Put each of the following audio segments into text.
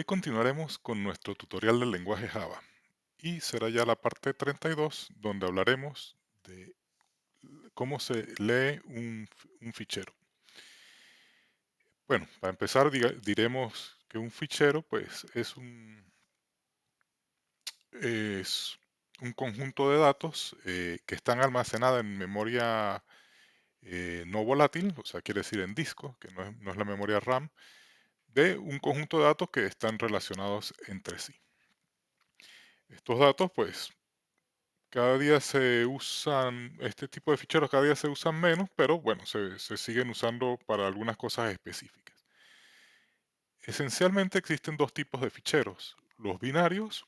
continuaremos con nuestro tutorial del lenguaje Java y será ya la parte 32 donde hablaremos de cómo se lee un fichero. Bueno, para empezar diremos que un fichero pues es un conjunto de datos que están almacenados en memoria no volátil, o sea, quiere decir en disco, que no es la memoria RAM, de un conjunto de datos que están relacionados entre sí. Estos datos pues cada día se usan, este tipo de ficheros cada día se usan menos, pero bueno, se siguen usando para algunas cosas específicas. Esencialmente existen dos tipos de ficheros. Los binarios,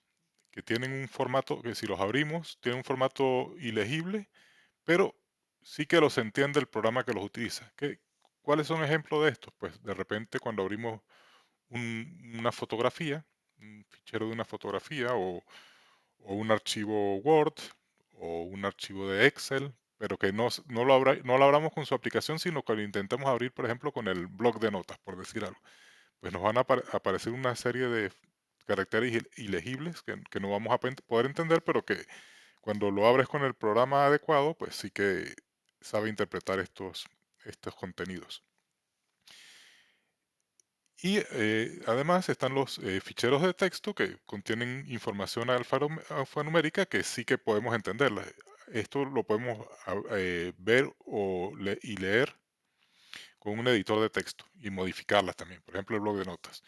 que tienen un formato que si los abrimos, tienen un formato ilegible, pero sí que los entiende el programa que los utiliza. ¿Cuáles son ejemplos de estos? Pues de repente cuando abrimos una fotografía, un fichero de una fotografía o un archivo Word o un archivo de Excel, pero que no lo abramos con su aplicación, sino que lo intentemos abrir, por ejemplo, con el bloc de notas, por decir algo. Pues nos van a aparecer una serie de caracteres ilegibles que no vamos a poder entender, pero que cuando lo abres con el programa adecuado, pues sí que sabe interpretar estos contenidos. Y además están los ficheros de texto que contienen información alfanumérica que sí que podemos entenderla. Esto lo podemos ver y leer con un editor de texto y modificarlas también. Por ejemplo, el blog de notas.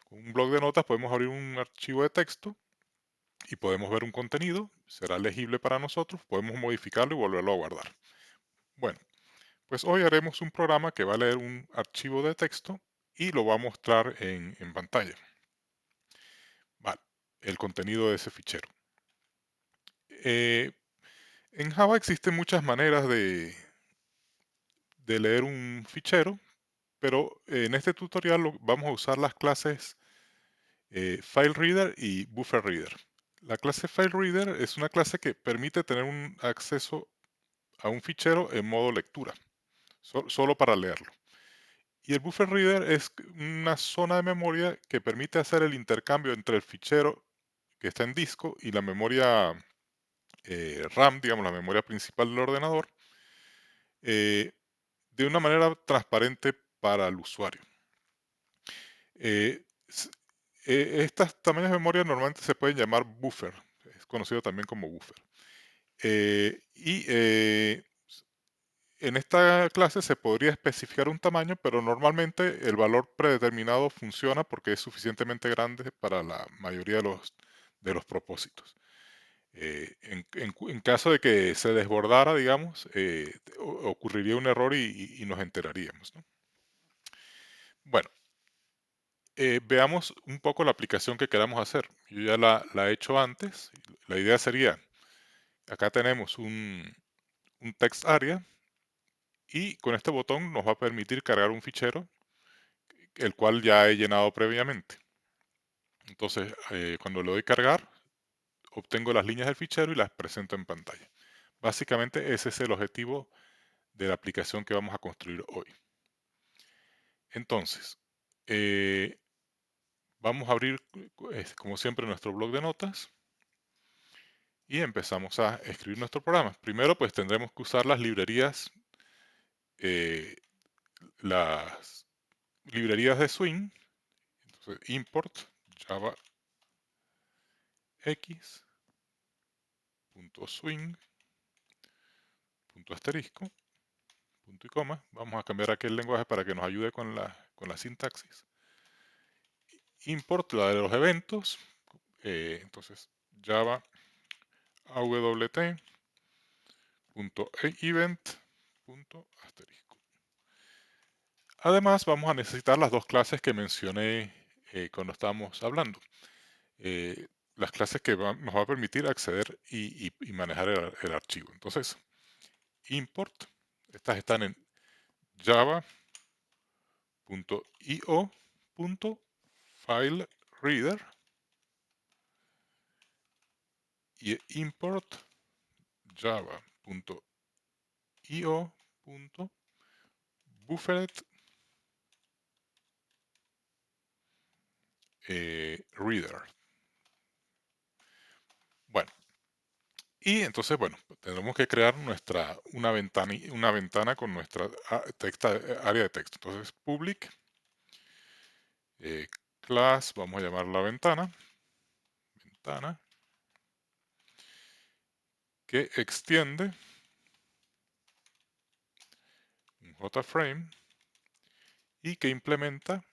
Con un blog de notas podemos abrir un archivo de texto y podemos ver un contenido, será legible para nosotros, podemos modificarlo y volverlo a guardar. Bueno, pues hoy haremos un programa que va a leer un archivo de texto y lo va a mostrar en pantalla. Vale, el contenido de ese fichero. Eh, en Java existen muchas maneras de leer un fichero, pero en este tutorial vamos a usar las clases FileReader y BufferReader. La clase FileReader es una clase que permite tener un acceso a un fichero en modo lectura, solo para leerlo. Y el BufferReader es una zona de memoria que permite hacer el intercambio entre el fichero que está en disco y la memoria RAM, digamos, la memoria principal del ordenador, eh, de una manera transparente para el usuario. Eh, s- Estas tamaños de memoria normalmente se pueden llamar buffer, es conocido también como buffer. En esta clase se podría especificar un tamaño, pero normalmente el valor predeterminado funciona porque es suficientemente grande para la mayoría de los propósitos. En caso de que se desbordara, digamos, ocurriría un error y nos enteraríamos, ¿no? Bueno, veamos un poco la aplicación que queramos hacer. Yo ya la he hecho antes. La idea sería, acá tenemos un text area y con este botón nos va a permitir cargar un fichero, el cual ya he llenado previamente. Entonces, cuando le doy cargar, obtengo las líneas del fichero y las presento en pantalla. Básicamente ese es el objetivo de la aplicación que vamos a construir hoy. Entonces, eh, vamos a abrir, como siempre, nuestro blog de notas y empezamos a escribir nuestro programa. Primero, pues tendremos que usar eh, las librerías de Swing. Entonces, import java x punto swing punto asterisco punto y coma. Vamos a cambiar aquí el lenguaje para que nos ayude con la sintaxis. Import la de los eventos. Entonces, java awt.event.asterisco. Además, vamos a necesitar las dos clases que mencioné cuando estábamos hablando. Eh, las clases que nos va a permitir acceder y manejar el archivo. Entonces, import, estas están en java.io.filereader y import java.io.buffered reader. Bueno, y entonces, bueno, tendremos que crear una ventana con nuestra área de texto. Entonces, public eh, class, vamos a llamar la ventana que extiende un JFrame y que implementa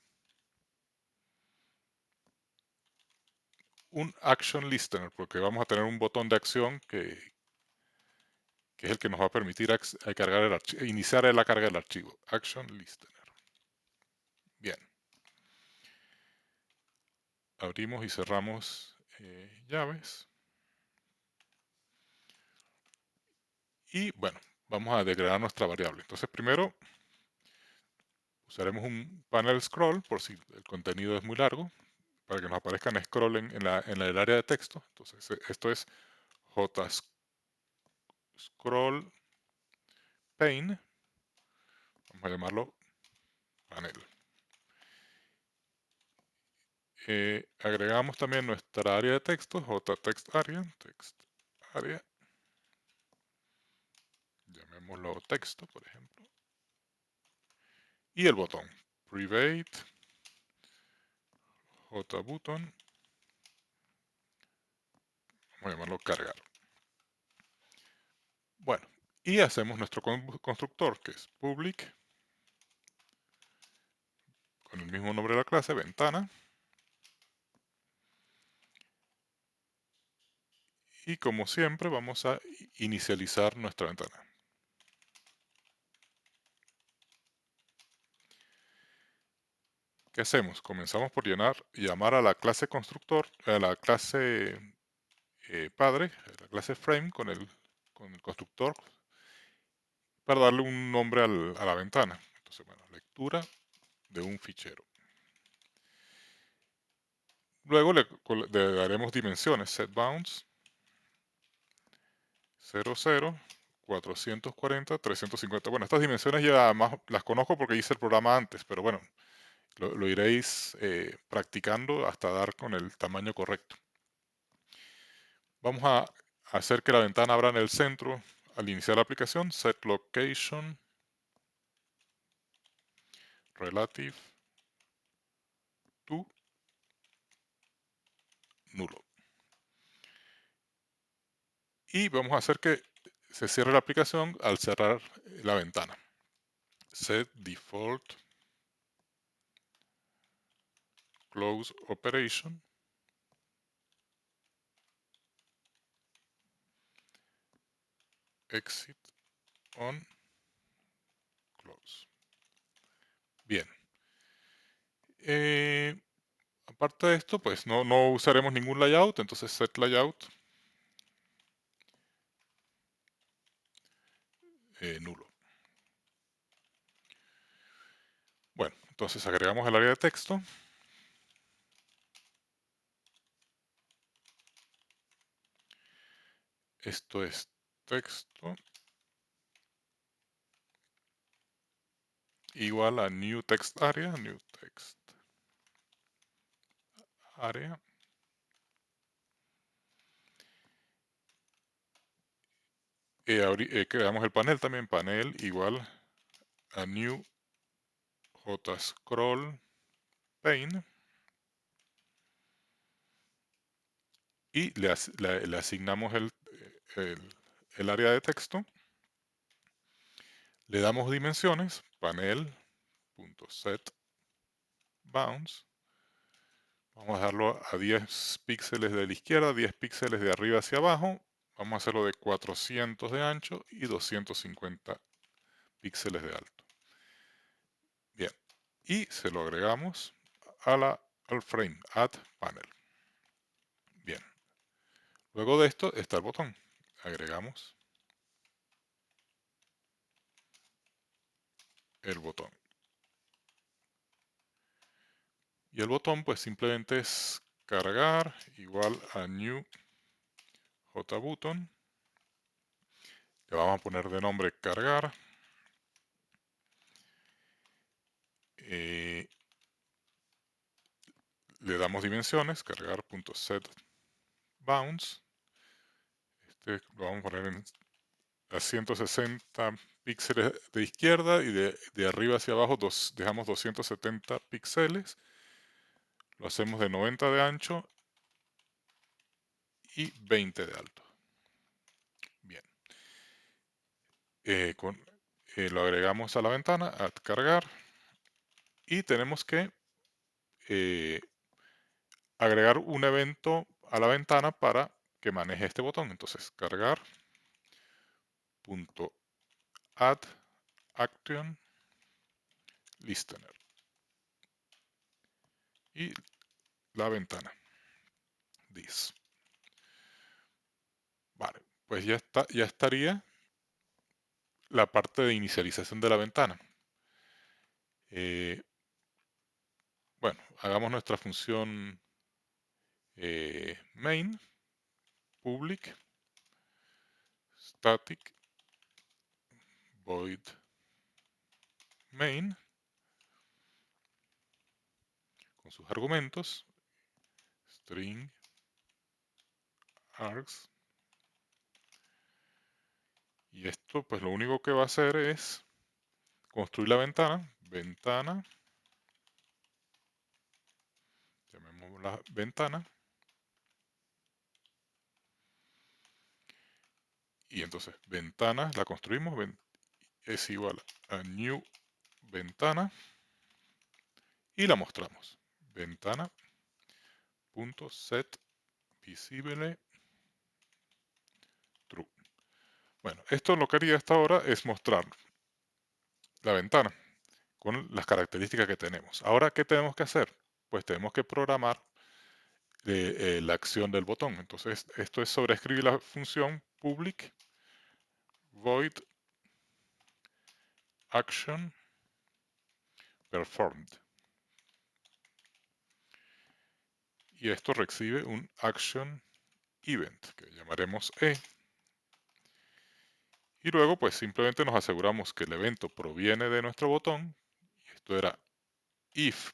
un action listener, porque vamos a tener un botón de acción que es el que nos va a permitir cargar el iniciar la carga del archivo. Action listener. Bien. Abrimos y cerramos llaves. Y bueno, vamos a declarar nuestra variable. Entonces primero usaremos un panel scroll por si el contenido es muy largo, para que nos aparezcan scroll en el área de texto. Entonces esto es jscroll pane, vamos a llamarlo panel. Agregamos también nuestra área de texto, jtextArea, llamémoslo texto, por ejemplo, y el botón private jbutton, vamos a llamarlo cargar. Bueno, y hacemos nuestro constructor, que es public, con el mismo nombre de la clase, ventana, y como siempre vamos a inicializar nuestra ventana. ¿Qué hacemos? Comenzamos por llamar a la clase constructor, a la clase padre, a la clase frame con el constructor para darle un nombre a la ventana. Entonces, bueno, lectura de un fichero. Luego le daremos dimensiones, setBounds 00, 440, 350. Bueno, estas dimensiones ya más las conozco porque hice el programa antes, pero bueno, lo iréis practicando hasta dar con el tamaño correcto. Vamos a hacer que la ventana abra en el centro al iniciar la aplicación, set location relative to nulo. Y vamos a hacer que se cierre la aplicación al cerrar la ventana. Set default close operation exit on close. Bien. Aparte de esto, pues no usaremos ningún layout, entonces set layout nulo. Bueno, entonces agregamos el área de texto. Esto es texto igual a new text area, creamos el panel también, panel igual a new jscroll pane y le asignamos el área de texto, le damos dimensiones, panel.setBounds, vamos a dejarlo a 10 píxeles de la izquierda, 10 píxeles de arriba hacia abajo, vamos a hacerlo de 400 de ancho y 250 píxeles de alto. Bien, y se lo agregamos al frame, add panel. Bien, luego de esto está el botón, agregamos el botón. Y el botón pues simplemente es cargar igual a new jbutton. Le vamos a poner de nombre cargar. le damos dimensiones, cargar.setBounds. Lo vamos a poner a 160 píxeles de izquierda y de arriba hacia abajo dejamos 270 píxeles. Lo hacemos de 90 de ancho y 20 de alto. Bien. Lo agregamos a la ventana, a cargar, y tenemos que eh, agregar un evento a la ventana para que maneje este botón. Entonces, cargar.add action listener y la ventana this. Vale, pues ya está, ya estaría la parte de inicialización de la ventana. Bueno, hagamos nuestra función main public static void main con sus argumentos string args, y esto pues lo único que va a hacer es construir la ventana, llamémosla ventana, y entonces ventana la construimos, es igual a new ventana y la mostramos. Ventana.set visible true. Bueno, esto lo que haría hasta ahora es mostrar la ventana con las características que tenemos. Ahora, ¿qué tenemos que hacer? Pues tenemos que programar la acción del botón. Entonces, esto es sobreescribir la función public void action performed. Y esto recibe un action event que llamaremos E. Y luego, pues simplemente nos aseguramos que el evento proviene de nuestro botón. Y esto era if.e,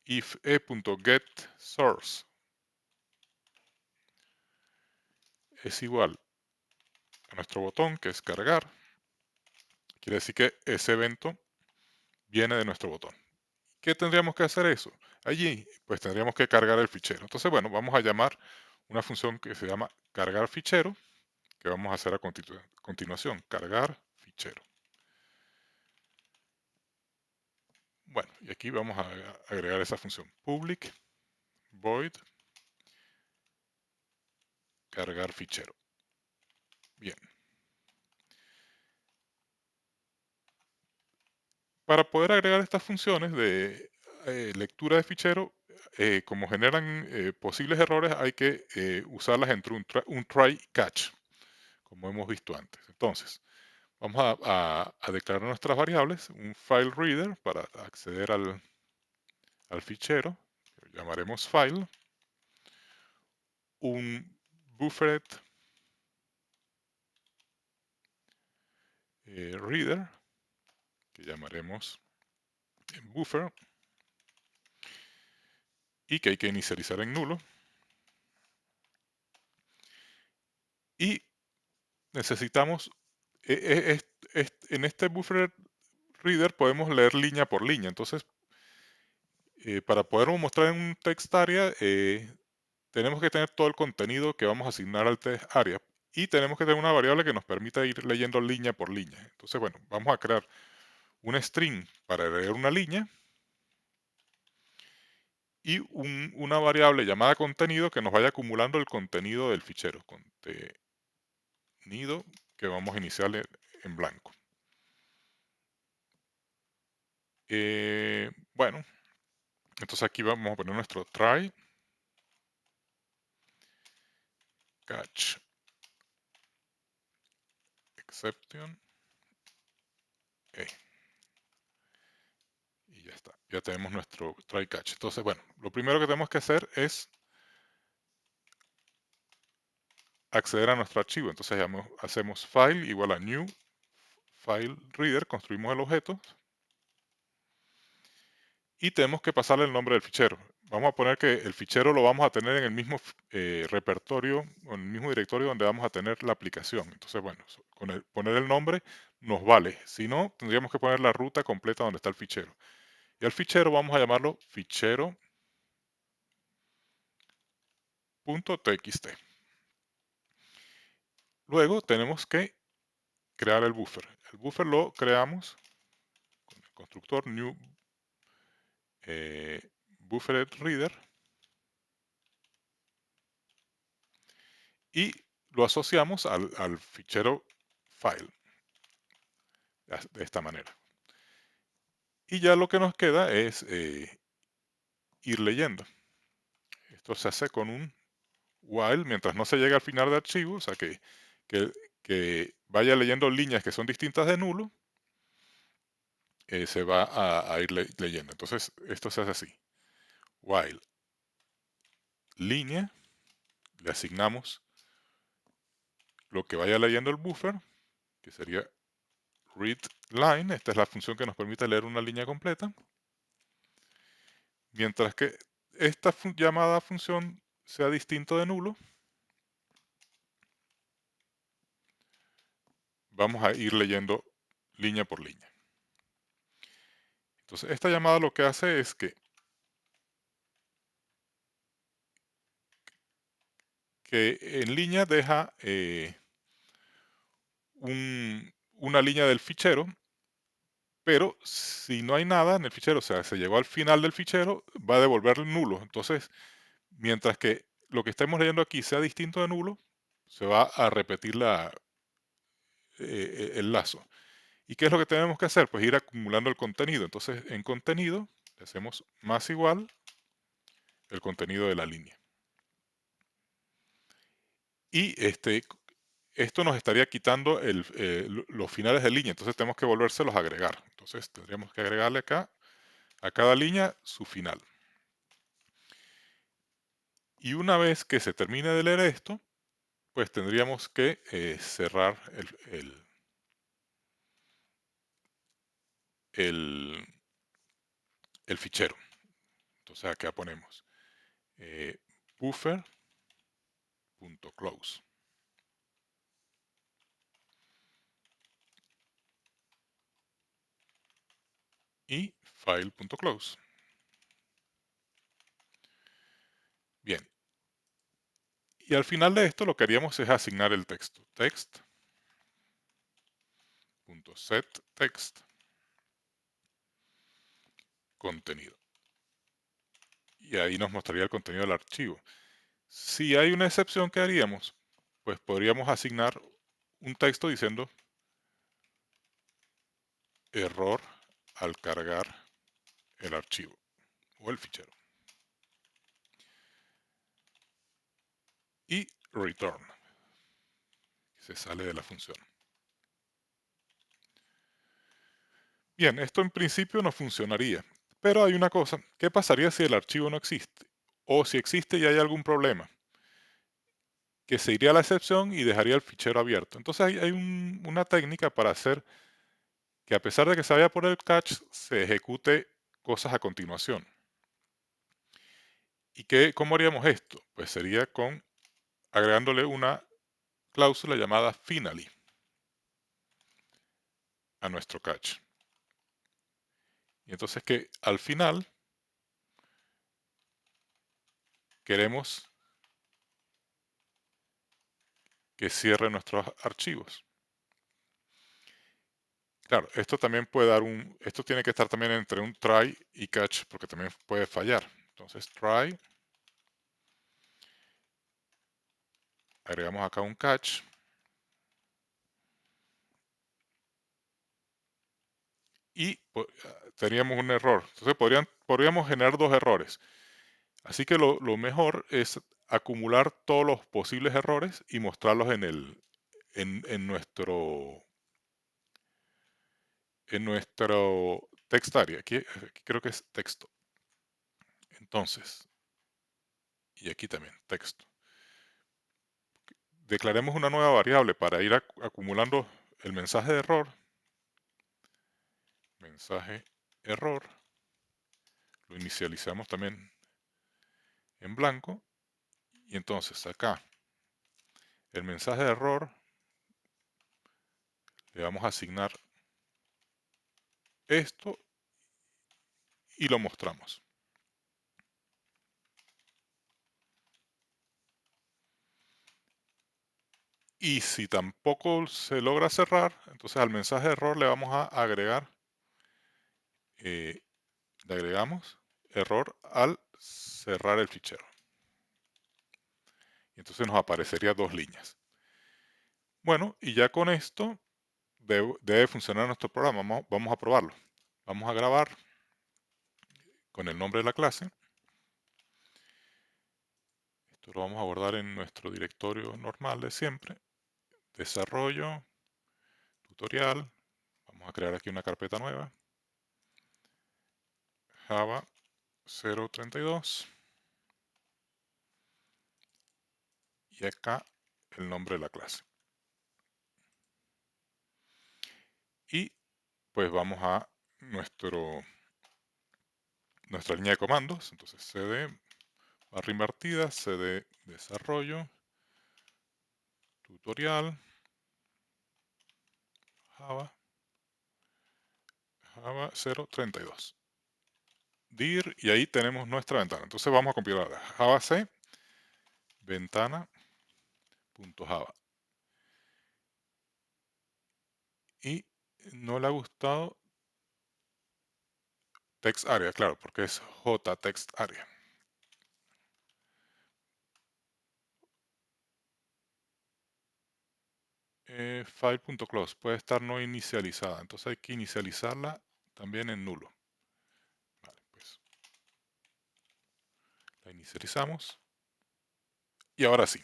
if e.getSource es igual a nuestro botón, que es cargar. Quiere decir que ese evento viene de nuestro botón. ¿Qué tendríamos que hacer eso? Allí, pues tendríamos que cargar el fichero. Entonces, bueno, vamos a llamar una función que se llama cargar fichero, que vamos a hacer a continuación, cargar fichero. Bueno, y aquí vamos a agregar esa función public void cargar fichero. Bien. Para poder agregar estas funciones de lectura de fichero, como generan posibles errores, hay que usarlas entre un try catch, como hemos visto antes. Entonces, vamos a declarar nuestras variables, un file reader para acceder al fichero, que llamaremos file, un buffered reader, que llamaremos buffer, y que hay que inicializar en nulo. Y necesitamos, en este buffer reader podemos leer línea por línea. Entonces, para poderlo mostrar en un text area, tenemos que tener todo el contenido que vamos a asignar al text area. Y tenemos que tener una variable que nos permita ir leyendo línea por línea. Entonces, bueno, vamos a crear un string para leer una línea y una variable llamada contenido que nos vaya acumulando el contenido del fichero. Contenido que vamos a iniciar en blanco. Bueno, entonces aquí vamos a poner nuestro try catch exception y ya está, ya tenemos nuestro try catch. Entonces, bueno, lo primero que tenemos que hacer es acceder a nuestro archivo. Entonces hacemos file igual a new file reader, construimos el objeto y tenemos que pasarle el nombre del fichero. Vamos a poner que el fichero lo vamos a tener en el mismo repertorio o en el mismo directorio donde vamos a tener la aplicación. Entonces, bueno, poner el nombre nos vale. Si no, tendríamos que poner la ruta completa donde está el fichero. Y al fichero vamos a llamarlo fichero.txt. Luego tenemos que crear el buffer. El buffer lo creamos con el constructor new buffered reader y lo asociamos al fichero file de esta manera. Y ya lo que nos queda es ir leyendo. Esto se hace con un while mientras no se llega al final del archivo, o sea que, que vaya leyendo líneas que son distintas de nulo, se va a ir leyendo. Entonces esto se hace así. While línea, le asignamos lo que vaya leyendo el buffer, que sería read line. Esta es la función que nos permite leer una línea completa. Mientras que esta llamada función sea distinto de nulo, vamos a ir leyendo línea por línea. Entonces, esta llamada lo que hace es que en línea deja una línea del fichero, pero si no hay nada en el fichero, o sea, se llegó al final del fichero, va a devolver nulo. Entonces, mientras que lo que estemos leyendo aquí sea distinto de nulo, se va a repetir el lazo. ¿Y qué es lo que tenemos que hacer? Pues ir acumulando el contenido. Entonces, en contenido, le hacemos más igual el contenido de la línea. Y esto nos estaría quitando los finales de línea, entonces tenemos que volvérselos a agregar. Entonces tendríamos que agregarle acá a cada línea su final. Y una vez que se termine de leer esto, pues tendríamos que cerrar el, el fichero. Entonces acá ponemos buffer.close. Y file.close. Bien. Y al final de esto lo que haríamos es asignar el texto. Text.setText contenido. Y ahí nos mostraría el contenido del archivo. Si hay una excepción, ¿qué haríamos? Pues podríamos asignar un texto diciendo error al cargar el archivo o el fichero. Y return, se sale de la función. Bien, esto en principio no funcionaría, pero hay una cosa, ¿qué pasaría si el archivo no existe? O si existe y hay algún problema, que se iría a la excepción y dejaría el fichero abierto. Entonces hay una técnica para hacer que a pesar de que se vaya por el catch, se ejecute cosas a continuación. ¿Y cómo haríamos esto? Pues sería agregándole una cláusula llamada finally a nuestro catch. Y entonces que al final queremos que cierre nuestros archivos. Claro, esto también puede dar esto tiene que estar también entre un try y catch porque también puede fallar. Entonces try, agregamos acá un catch y teníamos un error. Entonces podríamos generar dos errores. Así que lo mejor es acumular todos los posibles errores y mostrarlos en nuestro text area. Aquí creo que es texto. Entonces, y aquí también, texto. Declaremos una nueva variable para ir acumulando el mensaje de error. Mensaje error. lo inicializamos también en blanco. Y entonces acá, el mensaje de error, le vamos a asignar esto y lo mostramos. Y si tampoco se logra cerrar, entonces al mensaje de error le vamos a agregar, le agregamos error al cerrar el fichero. Y entonces nos aparecería dos líneas. Bueno, y ya con esto debe funcionar nuestro programa. Vamos a probarlo. Vamos a grabar con el nombre de la clase. Esto lo vamos a guardar en nuestro directorio normal de siempre. Desarrollo, tutorial. Vamos a crear aquí una carpeta nueva. Java 032. Y acá el nombre de la clase. Y pues vamos a nuestra línea de comandos. Entonces cd barra invertida, cd desarrollo, tutorial, Java 032. dir, y ahí tenemos nuestra ventana. Entonces vamos a compilar Java C ventana.java. Y no le ha gustado text area, claro, porque es jtext area. File.close puede estar no inicializada, entonces hay que inicializarla también en nulo. Vale, pues la inicializamos. Y ahora sí.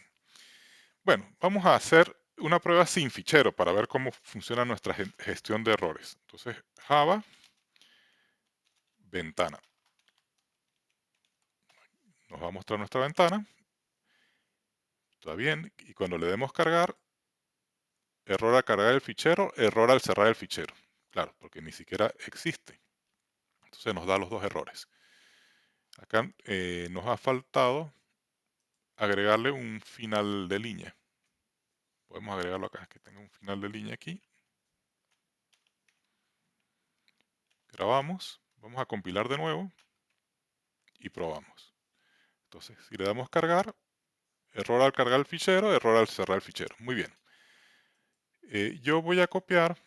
Bueno, vamos a hacer una prueba sin fichero para ver cómo funciona nuestra gestión de errores. Entonces, Java, ventana. Nos va a mostrar nuestra ventana. Está bien. Y cuando le demos cargar, error al cargar el fichero, error al cerrar el fichero. Claro, porque ni siquiera existe. Entonces nos da los dos errores. Acá nos ha faltado agregarle un final de línea. Podemos agregarlo acá, que tenga un final de línea aquí. Grabamos, vamos a compilar de nuevo y probamos. Entonces, si le damos cargar, error al cargar el fichero, error al cerrar el fichero. Muy bien. Yo voy a copiar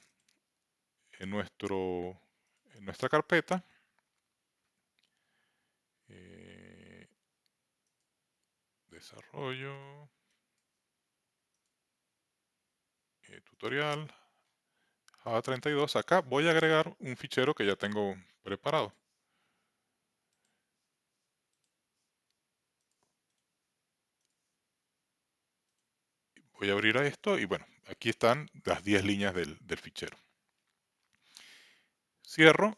en nuestra carpeta desarrollo, tutorial, Java 32. Acá voy a agregar un fichero que ya tengo preparado. Voy a abrir a esto y bueno, aquí están las 10 líneas del fichero. Cierro.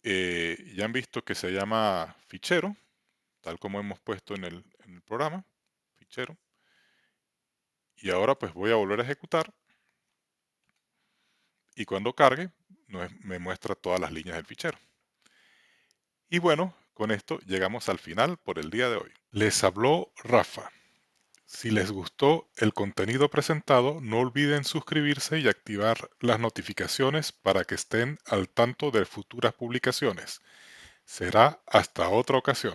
Ya han visto que se llama fichero, tal como hemos puesto en el programa, fichero. Y ahora pues voy a volver a ejecutar. Y cuando cargue, me muestra todas las líneas del fichero. Y bueno, con esto llegamos al final por el día de hoy. Les habló Rafa. Si les gustó el contenido presentado, no olviden suscribirse y activar las notificaciones para que estén al tanto de futuras publicaciones. Será hasta otra ocasión.